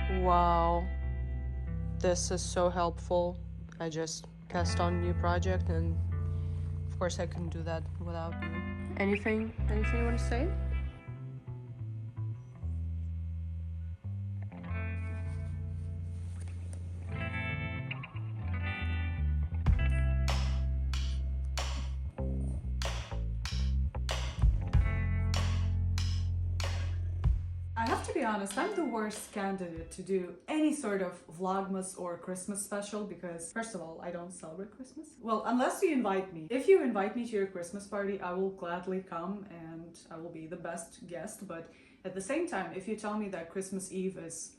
Wow, this is so helpful. I just cast on a new project, and of course I couldn't do that without you. Anything you want to say? I have to be honest, I'm the worst candidate to do any sort of Vlogmas or Christmas special because, first of all, I don't celebrate Christmas. Well, unless you invite me. If you invite me to your Christmas party, I will gladly come and I will be the best guest. But at the same time, if you tell me that Christmas Eve is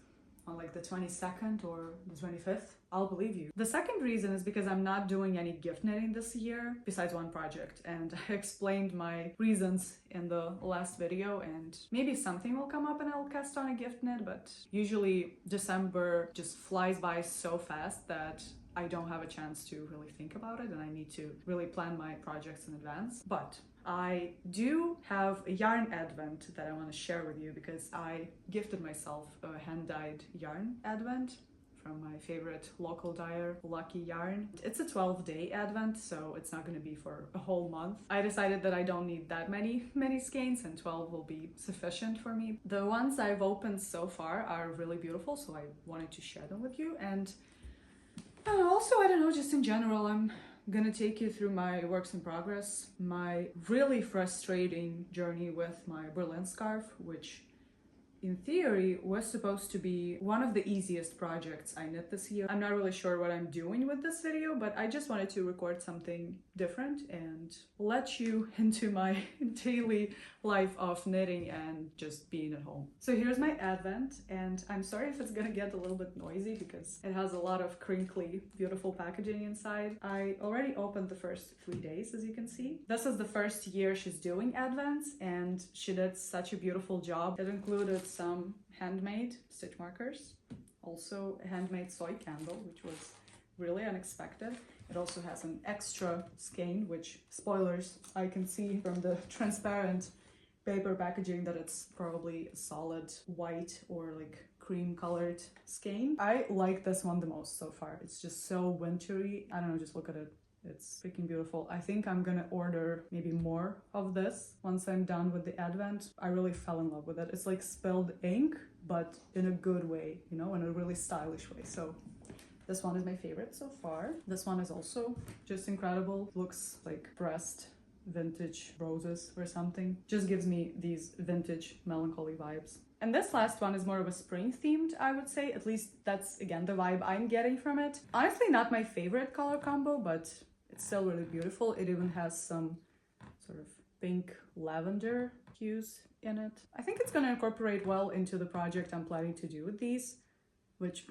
on like the 22nd or the 25th, I'll believe you. The second reason is because I'm not doing any gift knitting this year, besides one project, and I explained my reasons in the last video, and maybe something will come up and I'll cast on a gift knit, but usually December just flies by so fast that I don't have a chance to really think about it, and I need to really plan my projects in advance. But I do have a yarn advent that I want to share with you because I gifted myself a hand-dyed yarn advent from my favorite local dyer, Lucky Yarn. It's a 12-day advent, so it's not going to be for a whole month. I decided that I don't need that many skeins, and 12 will be sufficient for me. The ones I've opened so far are really beautiful, so I wanted to share them with you. And also, I don't know, just in general, I'm gonna take you through my works in progress, my really frustrating journey with my Berlin scarf, which in theory was supposed to be one of the easiest projects I knit this year. I'm not really sure what I'm doing with this video, but I just wanted to record something different and let you into my daily life of knitting and just being at home. So here's my advent, and I'm sorry if it's gonna get a little bit noisy because it has a lot of crinkly, beautiful packaging inside. I already opened the first 3 days, as you can see. This is the first year she's doing advents, and she did such a beautiful job. It included some handmade stitch markers, also a handmade soy candle, which was really unexpected. It also has an extra skein, which, spoilers, I can see from the transparent paper packaging that it's probably a solid white or like cream colored skein. I like this one the most so far. It's just so wintry. I don't know, just look at it. It's freaking beautiful. I think I'm gonna order maybe more of this once I'm done with the advent. I really fell in love with it. It's like spilled ink, but in a good way, you know, in a really stylish way. So this one is my favorite so far. This one is also just incredible. Looks like pressed vintage roses or something. Just gives me these vintage melancholy vibes. And this last one is more of a spring themed, I would say. At least that's, again, the vibe I'm getting from it. Honestly, not my favorite color combo, but it's still really beautiful. It even has some sort of pink lavender hues in it. I think it's gonna incorporate well into the project I'm planning to do with these, which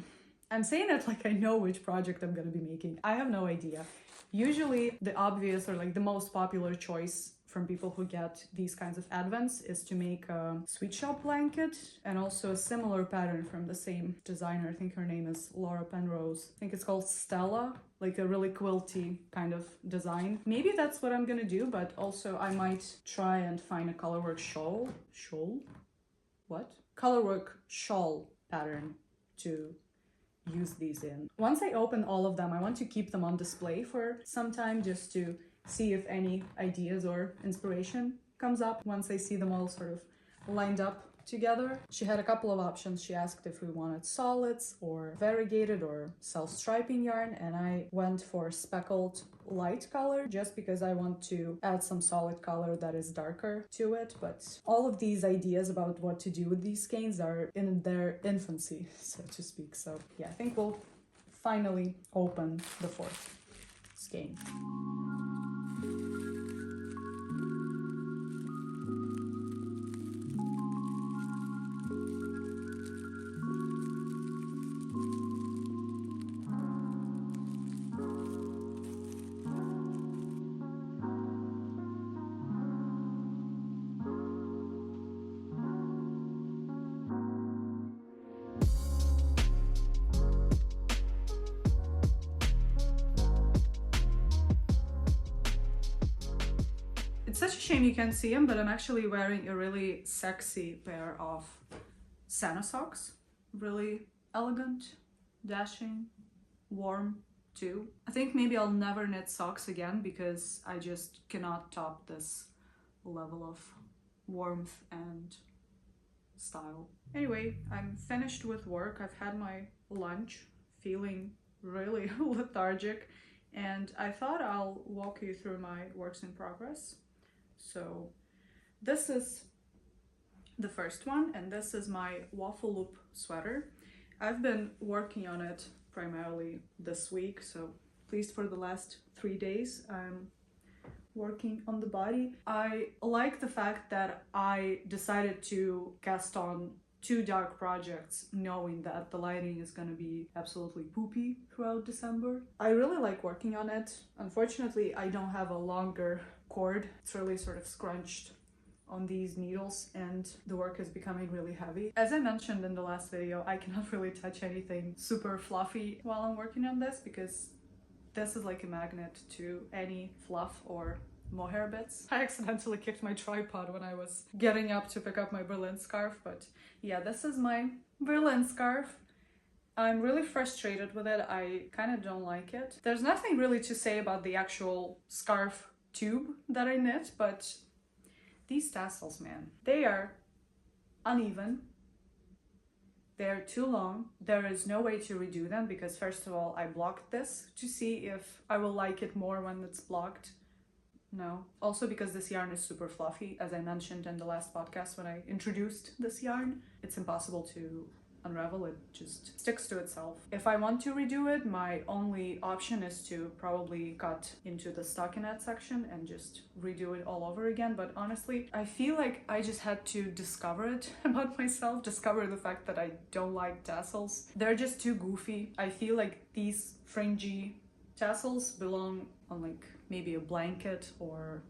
I'm saying it like I know which project I'm gonna be making. I have no idea. Usually the obvious or like the most popular choice from people who get these kinds of advents is to make a sweet shop blanket, and also a similar pattern from the same designer. I think her name is Laura Penrose. I think it's called Stella, like a really quilty kind of design. Maybe that's what I'm gonna do, but also I might try and find a colorwork shawl? What? Colorwork shawl pattern to use these in. Once I open all of them, I want to keep them on display for some time just to see if any ideas or inspiration comes up once I see them all sort of lined up together. She had a couple of options. She asked if we wanted solids or variegated or self-striping yarn, and I went for speckled light color just because I want to add some solid color that is darker to it. But all of these ideas about what to do with these skeins are in their infancy, so to speak. So yeah, I think we'll finally open the fourth skein. It's such a shame you can't see them, but I'm actually wearing a really sexy pair of Santa socks. Really elegant, dashing, warm too. I think maybe I'll never knit socks again because I just cannot top this level of warmth and style. Anyway, I'm finished with work. I've had my lunch, feeling really lethargic, and I thought I'll walk you through my works in progress. So this is the first one, and this is my waffle loop sweater. I've been working on it primarily this week, so at least for the last 3 days I'm working on the body. I like the fact that I decided to cast on 2 dark projects knowing that the lighting is going to be absolutely poopy throughout December. I really like working on it. Unfortunately, I don't have a longer cord. It's really sort of scrunched on these needles and the work is becoming really heavy. As I mentioned in the last video, I cannot really touch anything super fluffy while I'm working on this because this is like a magnet to any fluff or mohair bits. I accidentally kicked my tripod when I was getting up to pick up my Berlin scarf, but yeah, this is my Berlin scarf. I'm really frustrated with it. I kind of don't like it. There's nothing really to say about the actual scarf tube that I knit, but these tassels, man, they are uneven. They're too long. There is no way to redo them because first of all, I blocked this to see if I will like it more when it's blocked. No. Also because this yarn is super fluffy. As I mentioned in the last podcast when I introduced this yarn, it's impossible to unravel. It just sticks to itself. If I want to redo it, my only option is to probably cut into the stockinette section and just redo it all over again. But honestly, I feel like I just had to discover it about myself, discover the fact that I don't like tassels. They're just too goofy. I feel like these fringy tassels belong on like maybe a blanket or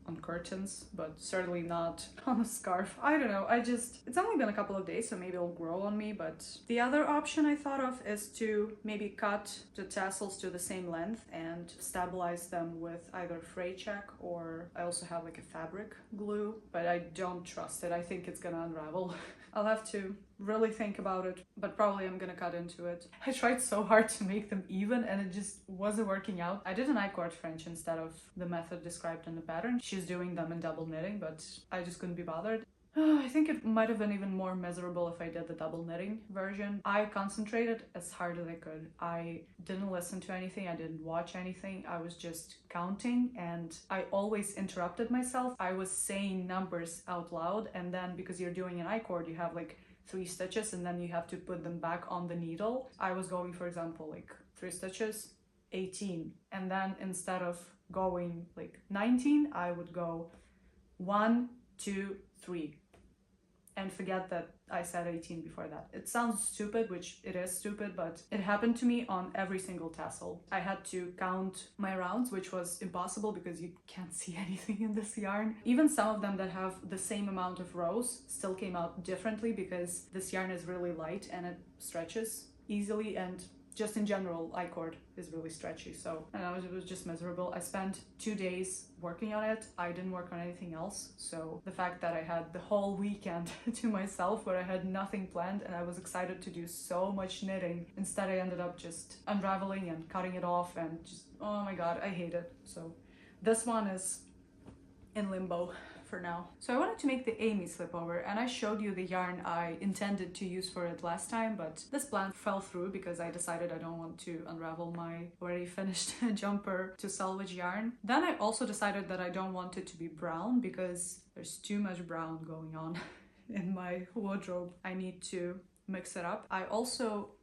on curtains, but certainly not on a scarf. I don't know, it's only been a couple of days, so maybe it'll grow on me. But the other option I thought of is to maybe cut the tassels to the same length and stabilize them with either fray check, or I also have like a fabric glue, but I don't trust it. I think it's gonna unravel. I'll have to really think about it, but probably I'm gonna cut into it. I tried so hard to make them even and it just wasn't working out. I did an I-cord French instead of the method described in the pattern. She's doing them in double knitting, but I just couldn't be bothered. I think it might have been even more miserable if I did the double knitting version. I concentrated as hard as I could. I didn't listen to anything, I didn't watch anything, I was just counting, and I always interrupted myself. I was saying numbers out loud, and then because you're doing an I-cord, you have like 3 stitches and then you have to put them back on the needle. I was going, for example, like 3 stitches, 18, and then instead of going like 19, I would go 1, 2, 3, and forget that I said 18 before that. It sounds stupid, which it is stupid, but it happened to me on every single tassel. I had to count my rounds, which was impossible because you can't see anything in this yarn. Even some of them that have the same amount of rows still came out differently because this yarn is really light and it stretches easily, and just in general, I-cord is really stretchy. So, and it was just miserable. I spent 2 days working on it. I didn't work on anything else. So the fact that I had the whole weekend to myself where I had nothing planned and I was excited to do so much knitting, instead I ended up just unraveling and cutting it off and just, oh my god, I hate it. So this one is in limbo for now. So I wanted to make the Amy slipover, and I showed you the yarn I intended to use for it last time, but this plan fell through because I decided I don't want to unravel my already finished jumper to salvage yarn. Then I also decided that I don't want it to be brown because there's too much brown going on in my wardrobe. I need to mix it up. I also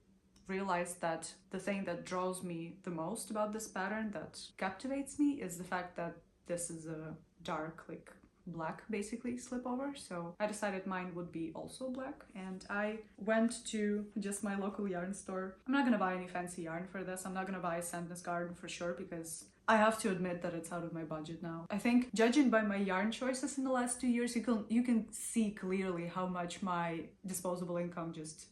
realized that the thing that draws me the most about this pattern, that captivates me, is the fact that this is a dark, like black basically slipover. So I decided mine would be also black, and I went to just my local yarn store. I'm not gonna buy any fancy yarn for this. I'm not gonna buy a Sandnes Garden for sure because I have to admit that it's out of my budget now. I think judging by my yarn choices in the last 2 years, you can see clearly how much my disposable income just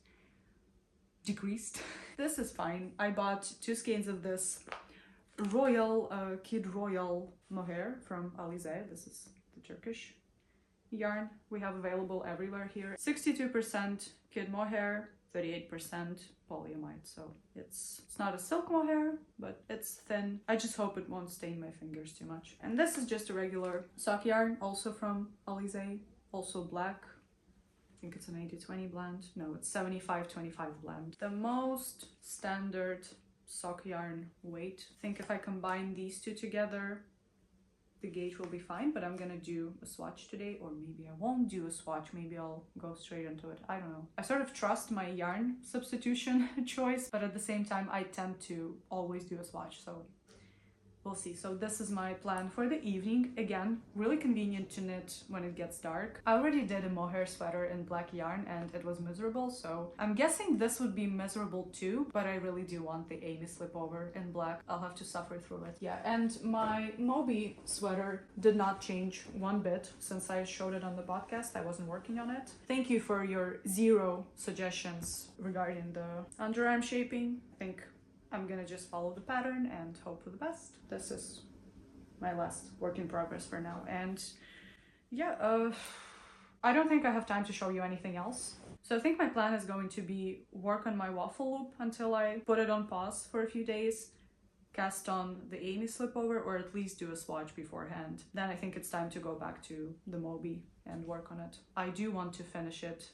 decreased. This is fine. I bought 2 skeins of this Royal Kid Royal mohair from Alize. This is the Turkish yarn we have available everywhere here. 62% kid mohair, 38% polyamide, so it's not a silk mohair, but it's thin. I just hope it won't stain my fingers too much. And this is just a regular sock yarn, also from Alizé, also black. I think it's an 80-20 blend. No, it's 75-25 blend. The most standard sock yarn weight. I think if I combine these two together, the gauge will be fine, but I'm gonna do a swatch today, or maybe I won't do a swatch. Maybe I'll go straight into it. I don't know. I sort of trust my yarn substitution choice, but at the same time, I tend to always do a swatch, so we'll see. So this is my plan for the evening. Again, really convenient to knit when it gets dark. I already did a mohair sweater in black yarn and it was miserable, so I'm guessing this would be miserable too, but I really do want the Amy slipover in black. I'll have to suffer through it. Yeah, and my Moby sweater did not change one bit since I showed it on the podcast. I wasn't working on it. Thank you for your 0 suggestions regarding the underarm shaping. I think I'm gonna just follow the pattern and hope for the best. This is my last work in progress for now. And yeah, I don't think I have time to show you anything else. So I think my plan is going to be work on my waffle loop until I put it on pause for a few days, cast on the Amy slipover, or at least do a swatch beforehand. Then I think it's time to go back to the Moby and work on it. I do want to finish it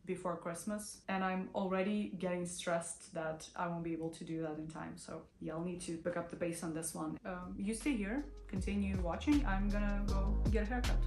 before Christmas, and I'm already getting stressed that I won't be able to do that in time. So yeah, I'll need to pick up the pace on this one. You stay here, continue watching. I'm gonna go get a haircut.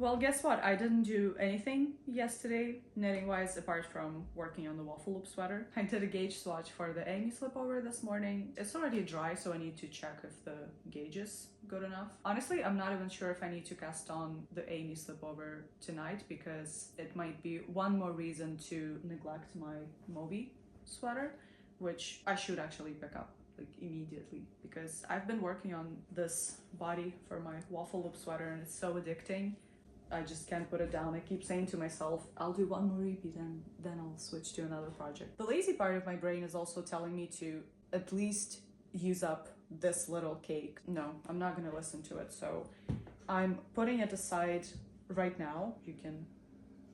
Well, guess what? I didn't do anything yesterday, knitting-wise, apart from working on the waffle loop sweater. I did a gauge swatch for the Amy slipover this morning. It's already dry, so I need to check if the gauge is good enough. Honestly, I'm not even sure if I need to cast on the Amy slipover tonight, because it might be one more reason to neglect my Moby sweater, which I should actually pick up like immediately, because I've been working on this body for my waffle loop sweater and it's so addicting. I just can't put it down. I keep saying to myself, I'll do one more repeat and then I'll switch to another project. The lazy part of my brain is also telling me to at least use up this little cake. No, I'm not gonna listen to it. So I'm putting it aside right now. You can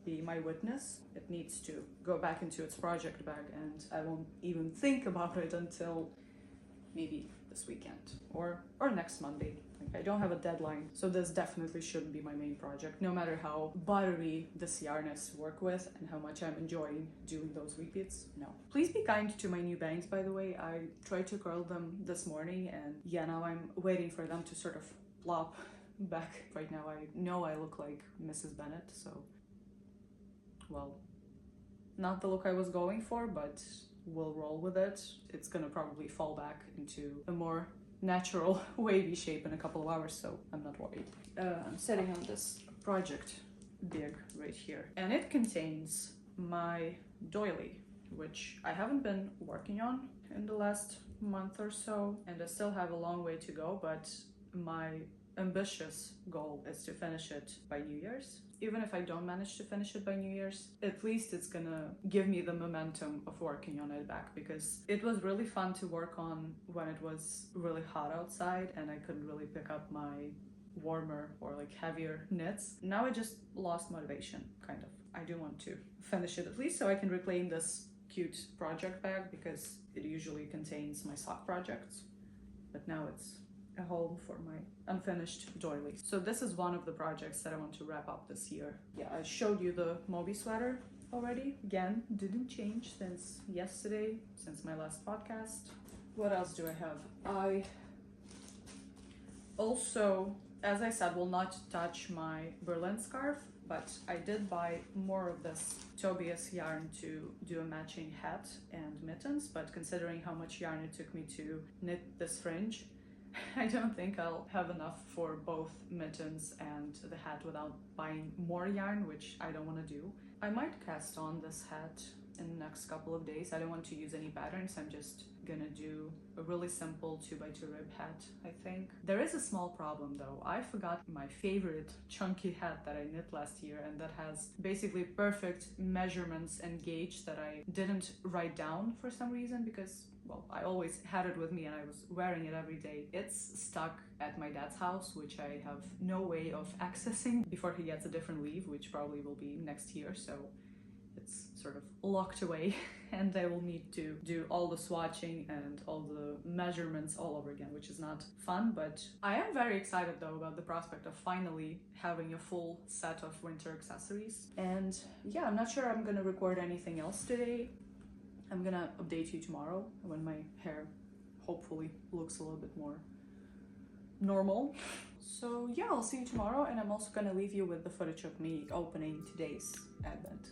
be my witness. It needs to go back into its project bag, and I won't even think about it until maybe this weekend or next Monday. I don't have a deadline, so this definitely shouldn't be my main project, no matter how buttery this yarn is to work with and how much I'm enjoying doing those repeats. No. Please be kind to my new bangs, by the way. I tried to curl them this morning, and yeah, now I'm waiting for them to sort of plop back. Right now I know I look like Mrs. Bennet, so, well, not the look I was going for, but we'll roll with it. It's gonna probably fall back into a more natural wavy shape in a couple of hours, so I'm not worried. I'm sitting on this project bag right here, and it contains my doily, which I haven't been working on in the last month or so, and I still have a long way to go, but my ambitious goal is to finish it by New Year's. Even if I don't manage to finish it by New Year's, at least it's gonna give me the momentum of working on it back, because it was really fun to work on when it was really hot outside and I couldn't really pick up my warmer or like heavier knits. Now I just lost motivation, kind of. I do want to finish it at least so I can reclaim this cute project bag, because it usually contains my sock projects, but now it's a home for my unfinished doilies. So this is one of the projects that I want to wrap up this year. Yeah, I showed you the Moby sweater already. Again, didn't change since yesterday, since my last podcast. What else do I have? I also, as I said, will not touch my Berlin scarf. but I did buy more of this Tobias yarn to do a matching hat and mittens, but considering how much yarn it took me to knit this fringe, I don't think I'll have enough for both mittens and the hat without buying more yarn, which I don't want to do. I might cast on this hat in the next couple of days. I don't want to use any patterns. I'm just gonna do a really simple 2x2 rib hat, I think. There is a small problem though. I forgot my favorite chunky hat that I knit last year, and that has basically perfect measurements and gauge that I didn't write down for some reason because, well, I always had it with me and I was wearing it every day. It's stuck at my dad's house, which I have no way of accessing before he gets a different leave, which probably will be next year, so it's sort of locked away and I will need to do all the swatching and all the measurements all over again, which is not fun, but I am very excited though about the prospect of finally having a full set of winter accessories. And yeah, I'm not sure I'm gonna record anything else today. I'm gonna update you tomorrow when my hair hopefully looks a little bit more normal. So yeah, I'll see you tomorrow, and I'm also gonna leave you with the footage of me opening today's advent.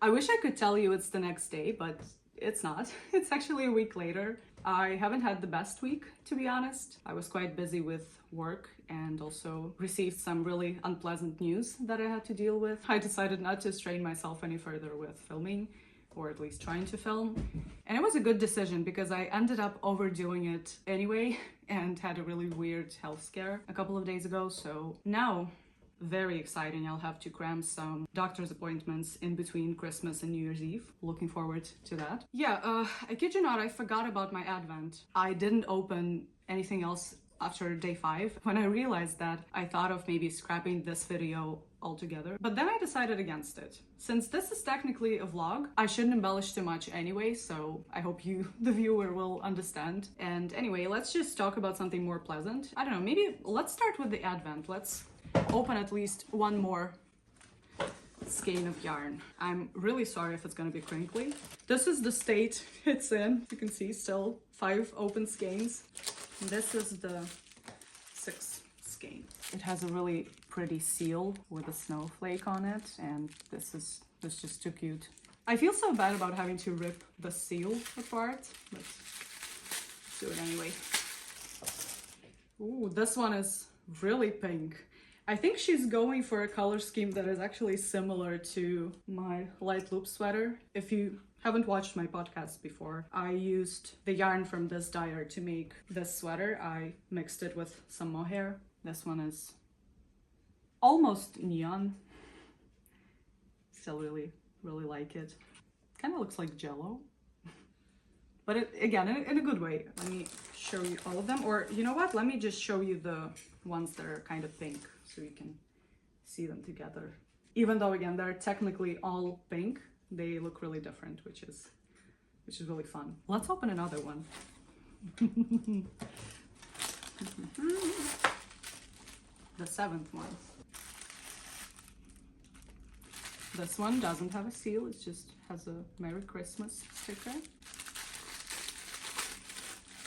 I wish I could tell you it's the next day, but it's not. It's actually a week later. I haven't had the best week, to be honest. I was quite busy with work and also received some really unpleasant news that I had to deal with. I decided not to strain myself any further with filming, or at least trying to film. And it was a good decision because I ended up overdoing it anyway and had a really weird health scare a couple of days ago. So now, very exciting, I'll have to cram some doctor's appointments in between Christmas and New Year's Eve. Looking forward to that. Yeah, I kid you not, I forgot about my advent. I didn't open anything else after day 5. When I realized that, I thought of maybe scrapping this video altogether, but then I decided against it. Since this is technically a vlog, I shouldn't embellish too much anyway, so I hope you, the viewer, will understand. And anyway, let's just talk about something more pleasant. I don't know, maybe let's start with the advent. Let's open at least one more skein of yarn. I'm really sorry if it's gonna be crinkly. This is the state it's in. You can see still 5 open skeins. And this is the 6th skein. It has a really pretty seal with a snowflake on it, and this is just too cute. I feel so bad about having to rip the seal apart, but let's do it anyway. Ooh, this one is really pink. I think she's going for a color scheme that is actually similar to my light loop sweater. If you haven't watched my podcast before, I used the yarn from this dyer to make this sweater. I mixed it with some mohair. This one is almost neon. Still really like it. Kind of looks like Jello. But it, again, in a good way. Let me show you all of them. Or you know what? Let me just show you the ones that are kind of pink so you can see them together. Even though, again, they're technically all pink, they look really different, which is really fun. Let's open another one. The 7th one. This one doesn't have a seal, it just has a Merry Christmas sticker. Let's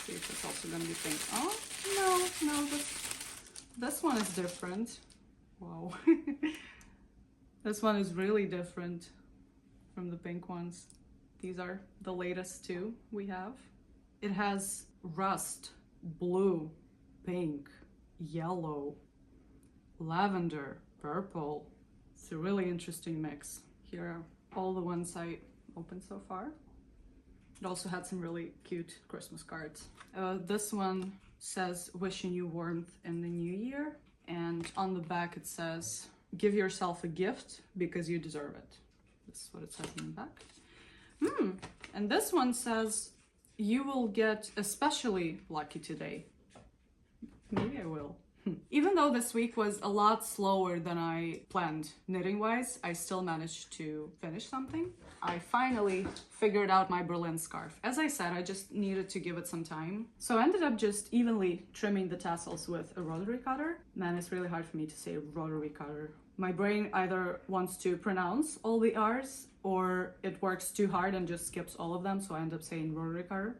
see if it's also gonna be pink. Oh, no, this one is different. Wow. This one is really different from the pink ones. These are the latest two we have. It has rust, blue, pink, yellow, lavender, purple. It's a really interesting mix. Here are all the ones I opened so far. It also had some really cute Christmas cards. This one says, wishing you warmth in the new year. And on the back it says, give yourself a gift because you deserve it. This is what it says in the back. And this one says, you will get especially lucky today. Maybe I will. Even though this week was a lot slower than I planned knitting-wise, I still managed to finish something. I finally figured out my Berlin scarf. As I said, I just needed to give it some time. So I ended up just evenly trimming the tassels with a rotary cutter. Man, it's really hard for me to say rotary cutter. My brain either wants to pronounce all the R's or it works too hard and just skips all of them, so I end up saying rotary cutter.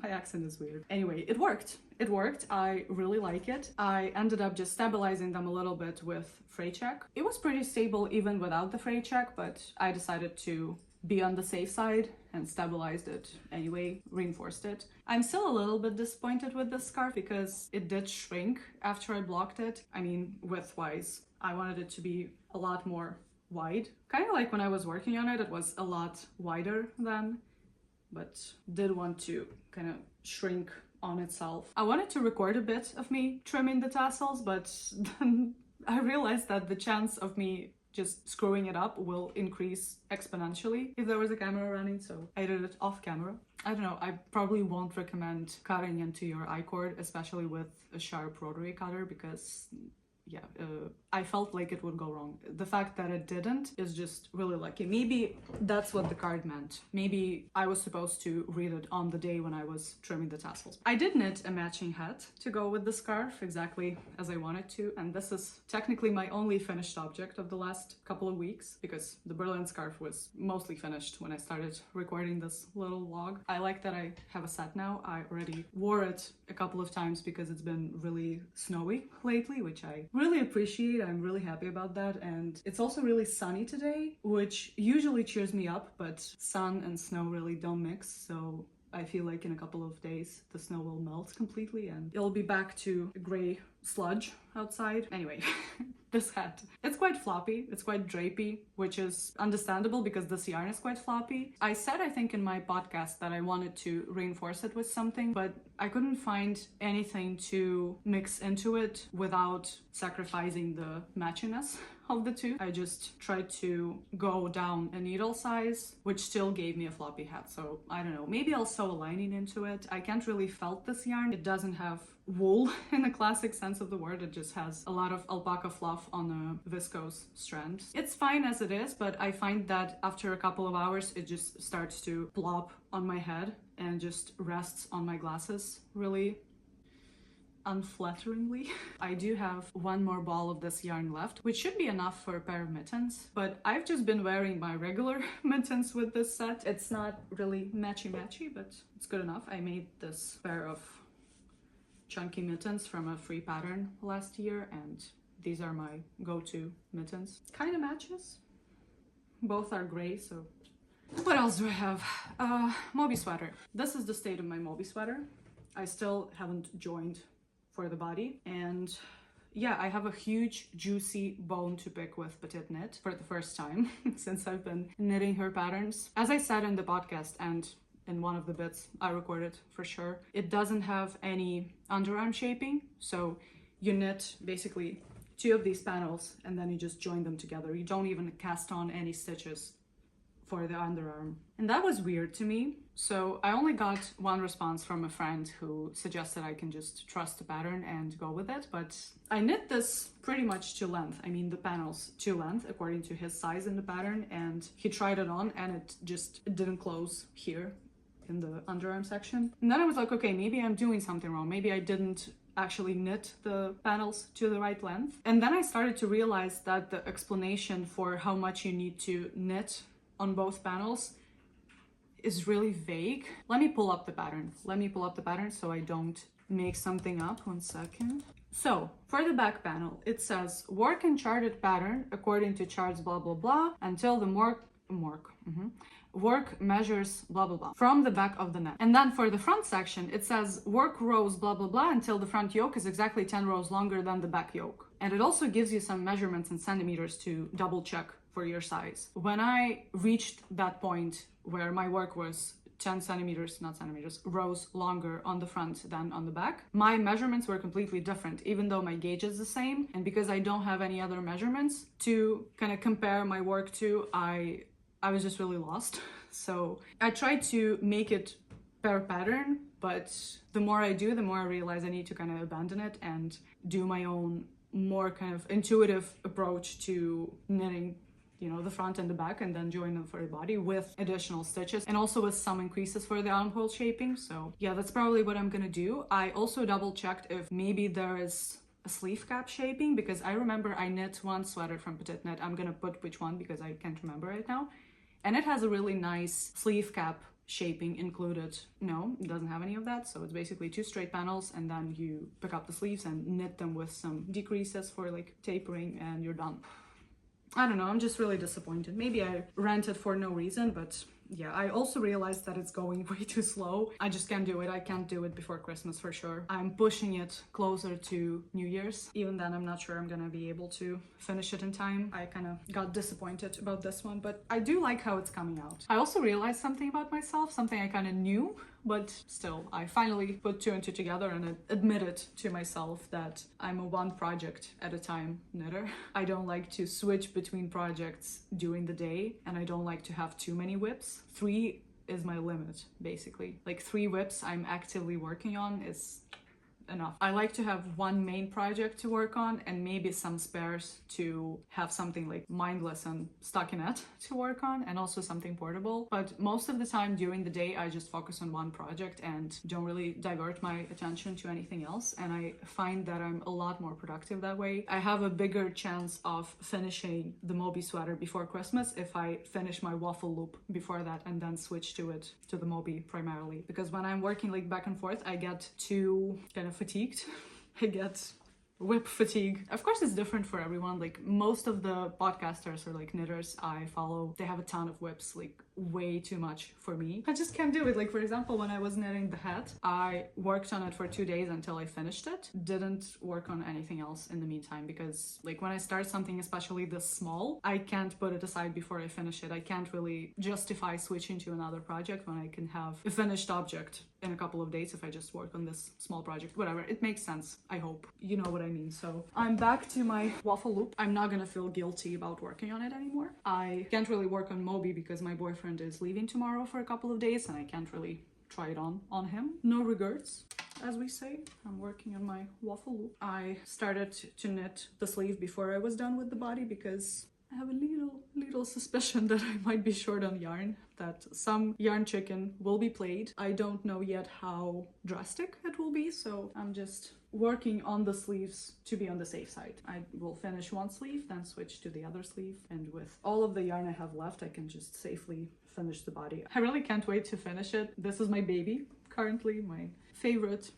My accent is weird. Anyway, it worked. It worked. I really like it. I ended up just stabilizing them a little bit with fray check. It was pretty stable even without the fray check, but I decided to be on the safe side and stabilized it anyway, reinforced it. I'm still a little bit disappointed with this scarf because it did shrink after I blocked it. I mean, width-wise, I wanted it to be a lot more wide. Kind of like when I was working on it, it was a lot wider then, but did want to kind of shrink on itself. I wanted to record a bit of me trimming the tassels, but then I realized that the chance of me just screwing it up will increase exponentially if there was a camera running, so I did it off camera. I don't know, I probably won't recommend cutting into your I-cord, especially with a sharp rotary cutter, because yeah, I felt like it would go wrong. The fact that it didn't is just really lucky. Maybe that's what the card meant. Maybe I was supposed to read it on the day when I was trimming the tassels. I did knit a matching hat to go with the scarf exactly as I wanted to, and this is technically my only finished object of the last couple of weeks, because the Berlin scarf was mostly finished when I started recording this little vlog. I like that I have a set now. I already wore it a couple of times because it's been really snowy lately, which I really appreciate. I'm really happy about that, and it's also really sunny today, which usually cheers me up, but sun and snow really don't mix, so I feel like in a couple of days the snow will melt completely and it'll be back to gray sludge outside. Anyway, this hat, it's quite floppy, it's quite drapey, which is understandable because this yarn is quite floppy. I said, I think in my podcast, that I wanted to reinforce it with something, but I couldn't find anything to mix into it without sacrificing the matchiness of the two. I just tried to go down a needle size, which still gave me a floppy hat. So I don't know, maybe I'll sew a lining into it. I can't really felt this yarn. It doesn't have wool in the classic sense of the word. It just has a lot of alpaca fluff on a viscose strand. It's fine as it is, but I find that after a couple of hours it just starts to plop on my head and just rests on my glasses really unflatteringly. I do have one more ball of this yarn left, which should be enough for a pair of mittens, but I've just been wearing my regular mittens with this set. It's not really matchy-matchy, but it's good enough. I made this pair of chunky mittens from a free pattern last year, and these are my go-to mittens. Kind of matches. Both are gray, so... What else do I have? Moby sweater. This is the state of my Moby sweater. I still haven't joined for the body, and yeah, I have a huge juicy bone to pick with Petite Knit for the first time since I've been knitting her patterns. As I said in the podcast and in one of the bits I recorded for sure, it doesn't have any underarm shaping, so you knit basically two of these panels and then you just join them together. You don't even cast on any stitches for the underarm. And that was weird to me. So I only got one response from a friend who suggested I can just trust the pattern and go with it, but I knit this pretty much to length. I mean the panels to length according to his size in the pattern, and he tried it on and it didn't close here in the underarm section. And then I was like, okay, maybe I'm doing something wrong. Maybe I didn't actually knit the panels to the right length. And then I started to realize that the explanation for how much you need to knit on both panels is really vague. Let me pull up the pattern. So I don't make something up. 1 second. So for the back panel, it says work in charted pattern according to charts blah blah blah until the work measures blah blah blah from the back of the net. And then for the front section, it says work rows blah blah blah until the front yoke is exactly 10 rows longer than the back yoke. And it also gives you some measurements in centimeters to double check for your size. When I reached that point where my work was 10 centimeters, not centimeters, rows longer on the front than on the back, my measurements were completely different, even though my gauge is the same. And because I don't have any other measurements to kind of compare my work to, I was just really lost. So I tried to make it per pattern, but the more I do, the more I realize I need to kind of abandon it and do my own more kind of intuitive approach to knitting, you know, the front and the back, and then join them for the body with additional stitches and also with some increases for the armhole shaping. So yeah, that's probably what I'm gonna do. I also double checked if maybe there is a sleeve cap shaping, because I remember I knit one sweater from Petite Knit. I'm gonna put which one because I can't remember right now. And it has a really nice sleeve cap shaping included. No, it doesn't have any of that. So it's basically 2 straight panels, and then you pick up the sleeves and knit them with some decreases for like tapering, and you're done. I don't know, I'm just really disappointed. Maybe I ranted for no reason, but yeah, I also realized that it's going way too slow. I just can't do it. I can't do it before Christmas for sure. I'm pushing it closer to New Year's. Even then, I'm not sure I'm gonna be able to finish it in time. I kind of got disappointed about this one, but I do like how it's coming out. I also realized something about myself, something I kind of knew, but still, I finally put 2 and 2 together and admitted to myself that I'm a one project at a time knitter. I don't like to switch between projects during the day, and I don't like to have too many whips. 3 is my limit, basically. Like 3 whips I'm actively working on is enough. I like to have one main project to work on and maybe some spares to have something like mindless and stockinette to work on, and also something portable. But most of the time during the day, I just focus on one project and don't really divert my attention to anything else. And I find that I'm a lot more productive that way. I have a bigger chance of finishing the Moby sweater before Christmas if I finish my waffle loop before that and then switch to the Moby primarily. Because when I'm working like back and forth, I get too kind of fatigued. I get whip fatigue. Of course, it's different for everyone. Like most of the podcasters or like knitters I follow, they have a ton of whips, like way too much for me. I just can't do it. Like for example, when I was knitting the hat, I worked on it for 2 days until I finished it. Didn't work on anything else in the meantime, because like when I start something, especially this small, I can't put it aside before I finish it. I can't really justify switching to another project when I can have a finished object in a couple of days if I just work on this small project. Whatever, it makes sense, I hope. You know what I mean. So I'm back to my waffle loop. I'm not gonna feel guilty about working on it anymore. I can't really work on Moby because my boyfriend is leaving tomorrow for a couple of days and I can't really try it on him. No regrets, as we say. I'm working on my waffle loop. I started to knit the sleeve before I was done with the body because I have a little suspicion that I might be short on yarn, that some yarn chicken will be played. I don't know yet how drastic it will be, so I'm just working on the sleeves to be on the safe side. I will finish one sleeve, then switch to the other sleeve, and with all of the yarn I have left, I can just safely finish the body. I really can't wait to finish it. This is my baby, currently my favorite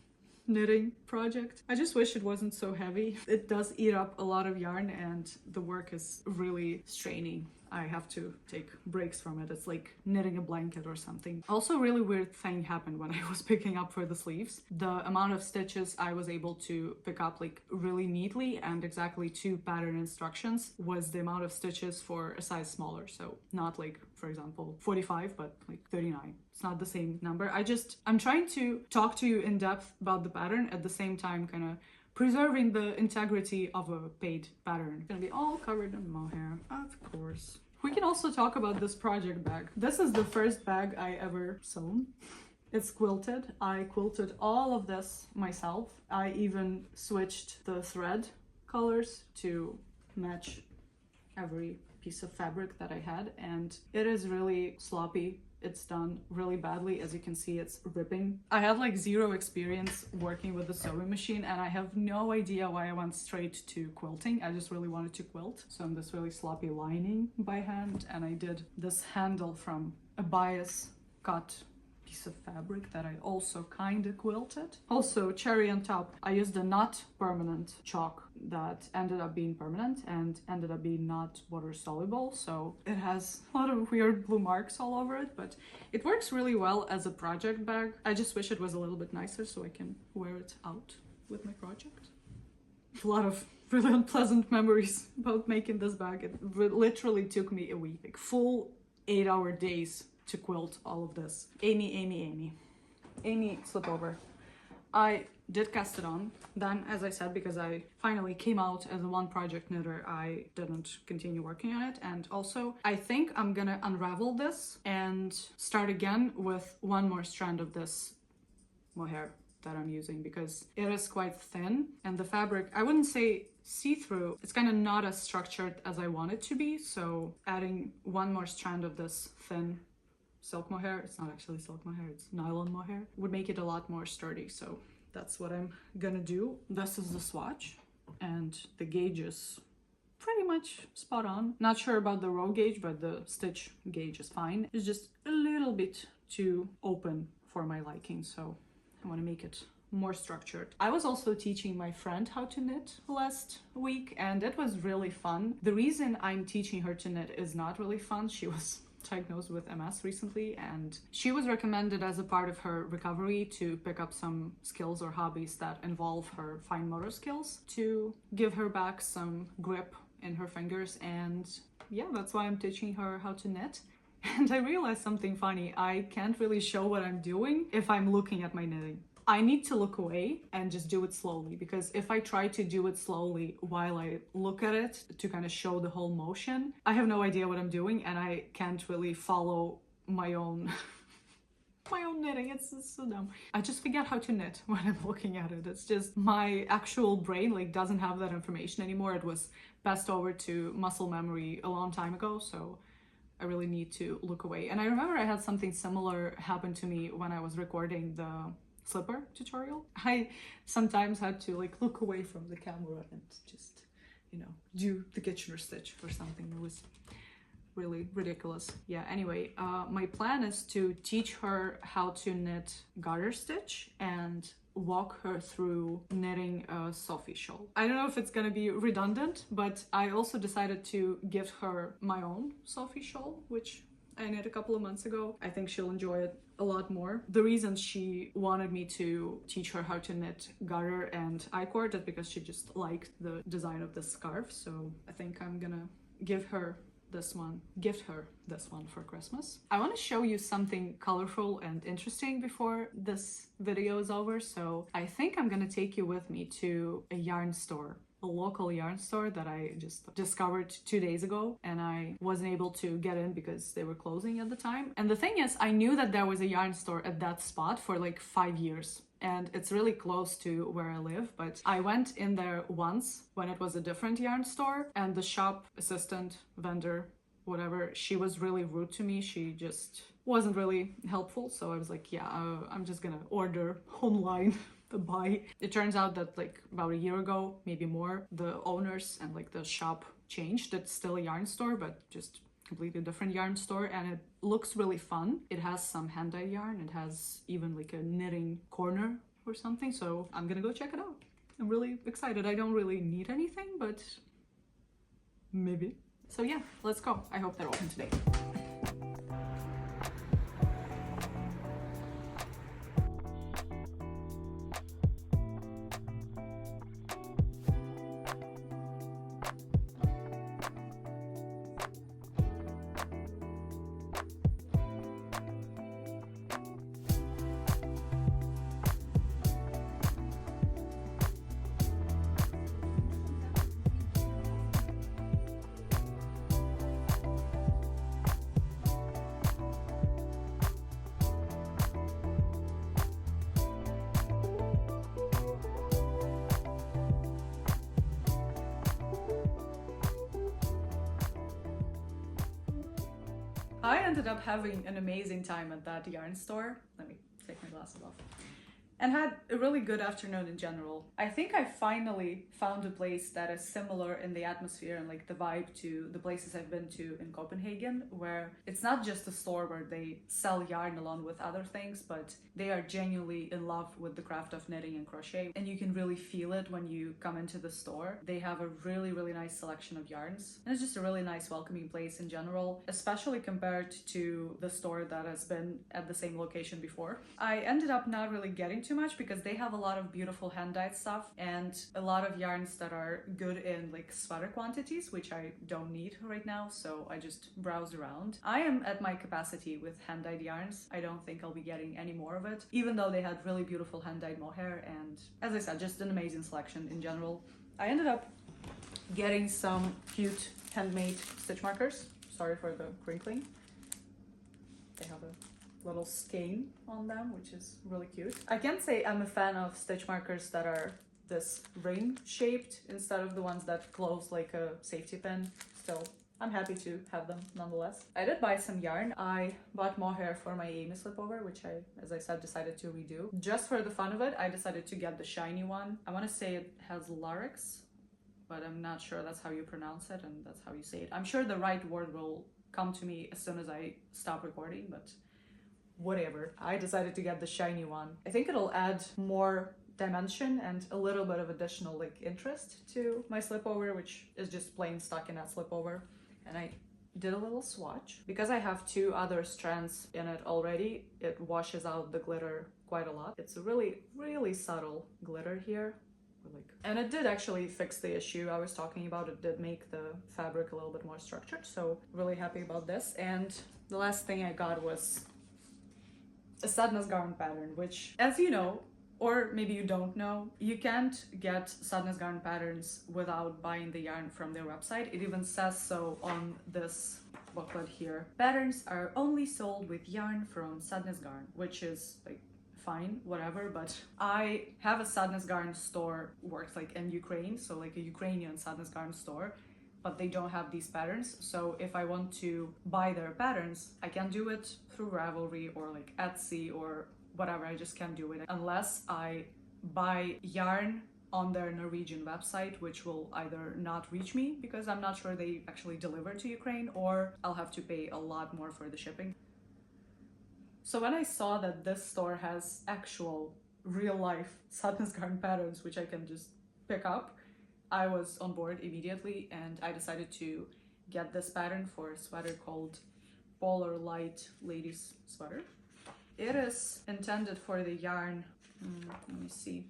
knitting project. I just wish it wasn't so heavy. It does eat up a lot of yarn and the work is really straining. I have to take breaks from it. It's like knitting a blanket or something. Also, a really weird thing happened when I was picking up for the sleeves. The amount of stitches I was able to pick up like really neatly and exactly 2 pattern instructions was the amount of stitches for a size smaller. So not like, for example, 45, but like 39. It's not the same number. I'm trying to talk to you in depth about the pattern at the same time kind of preserving the integrity of a paid pattern. It's gonna be all covered in mohair, of course. We can also talk about this project bag. This is the first bag I ever sewn. It's quilted. I quilted all of this myself. I even switched the thread colors to match every piece of fabric that I had, and it is really sloppy it's done really badly. As you can see, it's ripping. I had like zero experience working with the sewing machine, and I have no idea why I went straight to quilting. I just really wanted to quilt. So I'm this really sloppy lining by hand, and I did this handle from a bias cut piece of fabric that I also kind of quilted. Also, cherry on top, I used a not permanent chalk that ended up being permanent and ended up being not water soluble, so it has a lot of weird blue marks all over it, but it works really well as a project bag. I just wish it was a little bit nicer so I can wear it out with my project. A lot of really unpleasant memories about making this bag. It literally took me a week, like full 8-hour days to quilt all of this. Amy, slip over. I did cast it on. Then, as I said, because I finally came out as a one project knitter, I didn't continue working on it. And also, I think I'm gonna unravel this and start again with one more strand of this mohair that I'm using, because it is quite thin and the fabric, I wouldn't say see-through, it's kind of not as structured as I want it to be. So adding one more strand of this thin silk mohair, it's not actually silk mohair, it's nylon mohair, would make it a lot more sturdy. So that's what I'm gonna do. This is the swatch, and the gauge is pretty much spot on. Not sure about the row gauge, but the stitch gauge is fine. It's just a little bit too open for my liking, so I want to make it more structured. I was also teaching my friend how to knit last week, and it was really fun. The reason I'm teaching her to knit is not really fun. She was diagnosed with MS recently, and she was recommended as a part of her recovery to pick up some skills or hobbies that involve her fine motor skills to give her back some grip in her fingers. And yeah, that's why I'm teaching her how to knit. And I realized something funny. I can't really show what I'm doing if I'm looking at my knitting. I need to look away and just do it slowly, because if I try to do it slowly while I look at it to kind of show the whole motion, I have no idea what I'm doing and I can't really follow my own knitting. It's so dumb. I just forget how to knit when I'm looking at it. It's just my actual brain like doesn't have that information anymore. It was passed over to muscle memory a long time ago, so I really need to look away. And I remember I had something similar happen to me when I was recording the slipper tutorial. I sometimes had to like look away from the camera and just, you know, do the Kitchener stitch or something. It was really ridiculous. Yeah, anyway, my plan is to teach her how to knit garter stitch and walk her through knitting a Sophie shawl. I don't know if it's gonna be redundant, but I also decided to give her my own Sophie shawl, which I knit a couple of months ago. I think she'll enjoy it a lot more. The reason she wanted me to teach her how to knit garter and I-cord is because she just liked the design of this scarf. So I think I'm gonna gift her this one for Christmas. I want to show you something colorful and interesting before this video is over. So I think I'm gonna take you with me to a yarn store, a local yarn store that I just discovered 2 days ago, and I wasn't able to get in because they were closing at the time. And the thing is, I knew that there was a yarn store at that spot for like 5 years, and it's really close to where I live, but I went in there once when it was a different yarn store, and the shop assistant, vendor, whatever, she was really rude to me. She just wasn't really helpful, so I was like, yeah, I'm just gonna order online. Buy. It turns out that like about a year ago, maybe more, the owners and like the shop changed. It's still a yarn store, but just completely different yarn store, and it looks really fun. It has some hand-dyed yarn. It has even like a knitting corner or something, so I'm gonna go check it out. I'm really excited. I don't really need anything, but maybe. So yeah, let's go. I hope they're open today. I ended up having an amazing time at that yarn store. Let me take my glasses off. And had a really good afternoon in general. I think I finally found a place that is similar in the atmosphere and like the vibe to the places I've been to in Copenhagen, where it's not just a store where they sell yarn along with other things, but they are genuinely in love with the craft of knitting and crochet. And you can really feel it when you come into the store. They have a really, really nice selection of yarns. And it's just a really nice, welcoming place in general, especially compared to the store that has been at the same location before. I ended up not really getting too much because they have a lot of beautiful hand-dyed stuff and a lot of yarns that are good in like sweater quantities, which I don't need right now, so I just browsed around. I am at my capacity with hand-dyed yarns. I don't think I'll be getting any more of it, even though they had really beautiful hand-dyed mohair and, as I said, just an amazing selection in general. I ended up getting some cute handmade stitch markers. Sorry for the crinkling. They have a little skein on them, which is really cute. I can say I'm a fan of stitch markers that are this ring shaped instead of the ones that close like a safety pin. Still, I'm happy to have them nonetheless. I did buy some yarn. I bought mohair for my Amy slipover, which I, as I said, decided to redo. Just for the fun of it, I decided to get the shiny one. I want to say it has larynx, but I'm not sure that's how you pronounce it and that's how you say it. I'm sure the right word will come to me as soon as I stop recording, but whatever. I decided to get the shiny one. I think it'll add more dimension and a little bit of additional like interest to my slipover, which is just plain stuck in that slipover. And I did a little swatch. Because I have two other strands in it already, it washes out the glitter quite a lot. It's a really, really subtle glitter here. And it did actually fix the issue I was talking about. It did make the fabric a little bit more structured, so really happy about this. And the last thing I got was a sadness garment pattern, which, as you know, or maybe you don't know, you can't get sadness garment patterns without buying the yarn from their website. It even says so on this booklet here. Patterns are only sold with yarn from Sadness Garn, which is like fine, whatever, but I have a Sadness Garn store works like in Ukraine, so like a Ukrainian Sadness Garn store, but they don't have these patterns. So if I want to buy their patterns, I can do it through Ravelry or like Etsy or whatever. I just can't do it unless I buy yarn on their Norwegian website, which will either not reach me because I'm not sure they actually deliver to Ukraine, or I'll have to pay a lot more for the shipping. So when I saw that this store has actual real life Sadness Garn patterns, which I can just pick up, I was on board immediately and I decided to get this pattern for a sweater called Polar Light Ladies Sweater. It is intended for the yarn, let me see,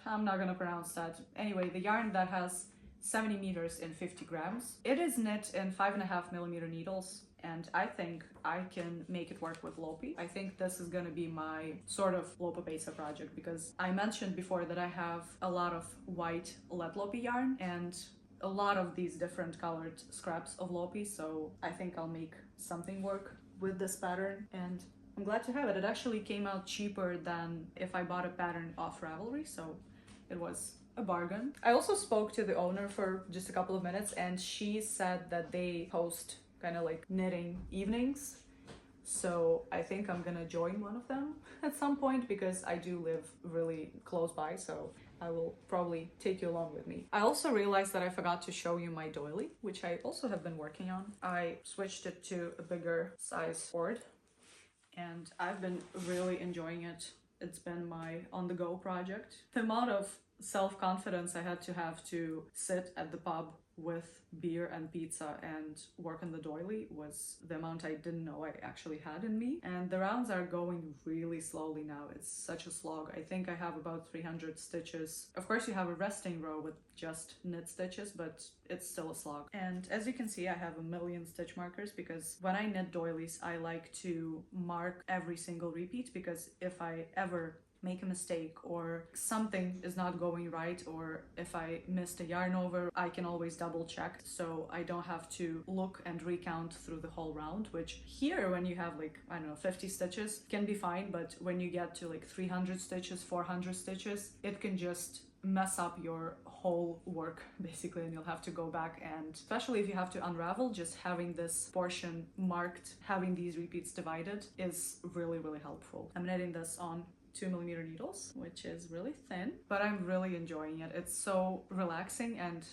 I'm not gonna pronounce that. Anyway, the yarn that has 70 meters in 50 grams. It is knit in 5.5mm needles, and I think I can make it work with Lopi. I think this is gonna be my sort of Lopa Pesa project, because I mentioned before that I have a lot of white Let Lopi yarn and a lot of these different colored scraps of Lopi, so I think I'll make something work with this pattern, and I'm glad to have it. It actually came out cheaper than if I bought a pattern off Ravelry, so it was a bargain. I also spoke to the owner for just a couple of minutes, and she said that they host kind of like knitting evenings, so I think I'm gonna join one of them at some point, because I do live really close by, so I will probably take you along with me. I also realized that I forgot to show you my doily, which I also have been working on. I switched it to a bigger size board, and I've been really enjoying it. It's been my on-the-go project. The amount of self-confidence I had to sit at the pub with beer and pizza and work on the doily was the amount I didn't know I actually had in me. And the rounds are going really slowly now. It's such a slog. I think I have about 300 stitches. Of course, you have a resting row with just knit stitches, but it's still a slog. And as you can see, I have a million stitch markers, because when I knit doilies, I like to mark every single repeat, because if I ever make a mistake or something is not going right, or if I missed a yarn over, I can always double check, so I don't have to look and recount through the whole round, which here when you have like, I don't know, 50 stitches can be fine, but when you get to like 300 stitches, 400 stitches, it can just mess up your whole work basically, and you'll have to go back, and especially if you have to unravel, just having this portion marked, having these repeats divided is really, really helpful. I'm knitting this on 2mm needles, which is really thin, but I'm really enjoying it. It's so relaxing, and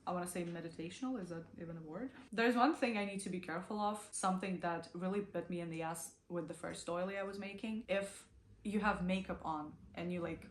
I want to say meditational, is that even a word? There's one thing I need to be careful of, something that really bit me in the ass with the first doily I was making. If you have makeup on and you like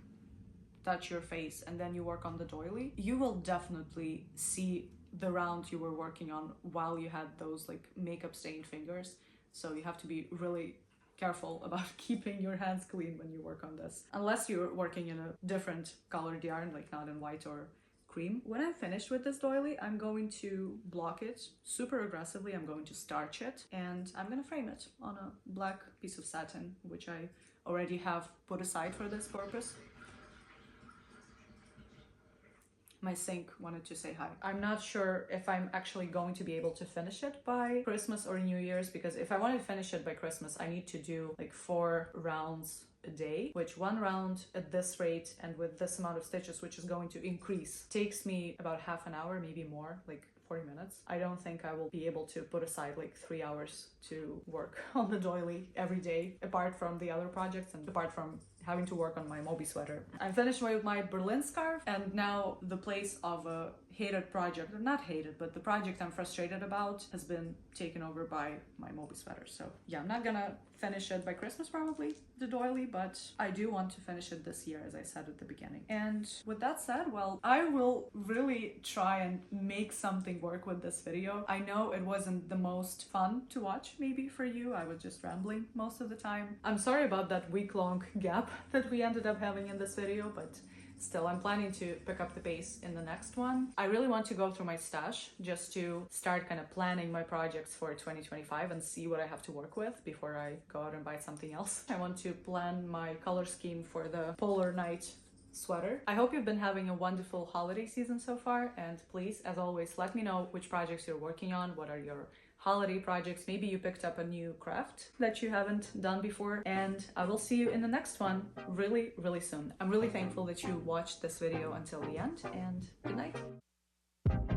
touch your face and then you work on the doily, you will definitely see the round you were working on while you had those like makeup stained fingers. So you have to be really careful about keeping your hands clean when you work on this, unless you're working in a different colored yarn, like not in white or cream. When I'm finished with this doily, I'm going to block it super aggressively. I'm going to starch it, and I'm gonna frame it on a black piece of satin, which I already have put aside for this purpose. My sink wanted to say hi. I'm not sure if I'm actually going to be able to finish it by Christmas or New Year's, because if I want to finish it by Christmas, I need to do like 4 rounds a day, which 1 round at this rate and with this amount of stitches, which is going to increase, takes me about half an hour, maybe more, like 40 minutes. I don't think I will be able to put aside like 3 hours to work on the doily every day, apart from the other projects and apart from having to work on my Moby sweater. I'm finished with my Berlin scarf, and now the place of a hated project, or not hated, but the project I'm frustrated about has been taken over by my Moby sweater. So yeah, I'm not gonna finish it by Christmas probably, the doily, but I do want to finish it this year, as I said at the beginning. And with that said, well, I will really try and make something work with this video. I know it wasn't the most fun to watch maybe for you. I was just rambling most of the time. I'm sorry about that week-long gap that we ended up having in this video, but still, I'm planning to pick up the pace in the next one. I really want to go through my stash just to start kind of planning my projects for 2025 and see what I have to work with before I go out and buy something else. I want to plan my color scheme for the Polar Night sweater. I hope you've been having a wonderful holiday season so far, and please, as always, let me know which projects you're working on, what are your holiday projects. Maybe you picked up a new craft that you haven't done before, and I will see you in the next one really, really soon. I'm really thankful that you watched this video until the end, and good night.